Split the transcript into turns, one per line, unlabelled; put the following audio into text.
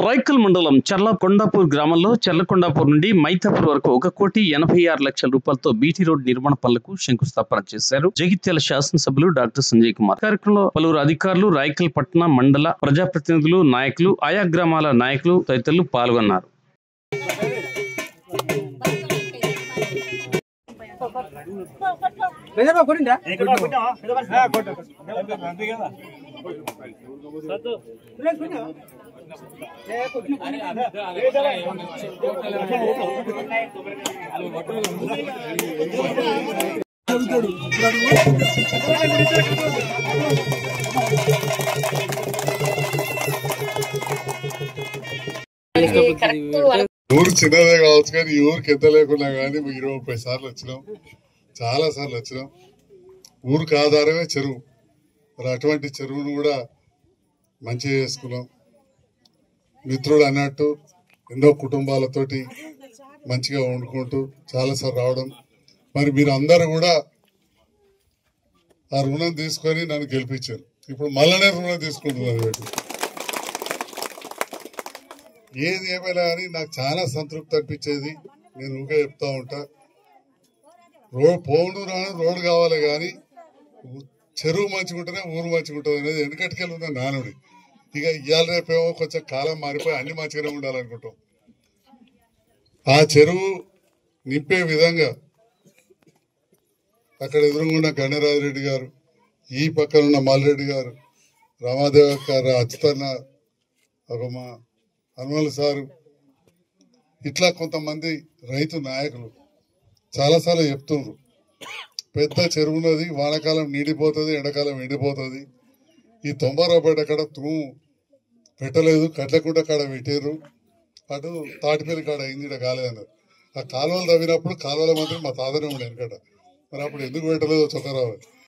రైకల్ మండలం చర్లకొండాపూర్ గ్రామంలో చర్లకొండాపూర్ నుండి మైతాపూర్ వరకు 1,86,00,000 రూపాయలతో బీటీ రోడ్ నిర్మాణ పనులకు శంకుస్థాపన చేశారు. జగిత్యాల శాసనసభ్యులు డాక్టర్ సంజయ్ కుమార్. కార్యక్రమంలో పలువురు అధికారులు, రాయకల్ పట్టణ మండల ప్రజాప్రతినిధులు, నాయకులు, ఆయా గ్రామాల నాయకులు తదితరులు పాల్గొన్నారు.
ఊరు చిన్నదే కావచ్చు కానీ ఈ ఊరికి ఎంత లేకున్నా కానీ 20-30 సార్లు వచ్చినాం, చాలా సార్లు వచ్చినాం. ఊరికి ఆధారమే చెరువు. మరి అటువంటి చెరువును కూడా మంచిగా చేసుకున్నాం. మిత్రుడు అన్నట్టు ఎన్నో కుటుంబాలతోటి మంచిగా వండుకుంటూ చాలాసార్లు రావడం. మరి మీరు అందరూ కూడా ఆ రుణం తీసుకొని నన్ను గెలిపించారు. ఇప్పుడు మళ్ళనే రుణం తీసుకుంటున్నారు. ఏది ఏమైనా కానీ నాకు చాలా సంతృప్తి అనిపించేది. నేను ఊకే చెప్తా ఉంటా, రోడ్డు కావాలి కానీ చెరువు మంచిగా ఉంటేనే ఊరు మంచిగా ఉంటుంది అనేది వెనకటికెళ్ళి ఉన్న నానుడి. ఇక ఇవాళ రేపేమో కొంచెం కాలం మారిపోయి అన్ని మంచిగానే ఉండాలనుకుంటాం. ఆ చెరువు నింపే విధంగా అక్కడ ఎదురుగున్న గణరాజిరెడ్డి గారు, ఈ పక్కన ఉన్న మల్రెడ్డి గారు, రామాదేవ గారు, అచ్యుతన్న, ఒక మా హనుమల్ సారు, ఇట్లా కొంతమంది రైతు నాయకులు చాలాసార్లు చెప్తున్నారు, పెద్ద చెరువున్నది, వానాకాలం నీడిపోతుంది, ఎండాకాలం ఎండిపోతుంది. ఈ 90 రూపాయల కాడ తూము పెట్టలేదు, కట్లకుంట కాడ పెట్టారు, అటు తాటిపల్లి కాడ అయింది, కాలేదన్నారు. ఆ కాలువలు తవ్వినప్పుడు కాలువల మంత్రి మా తాతనే ఉండే వెనకట. మరి అప్పుడు ఎందుకు పెట్టలేదో చొక్కరావు.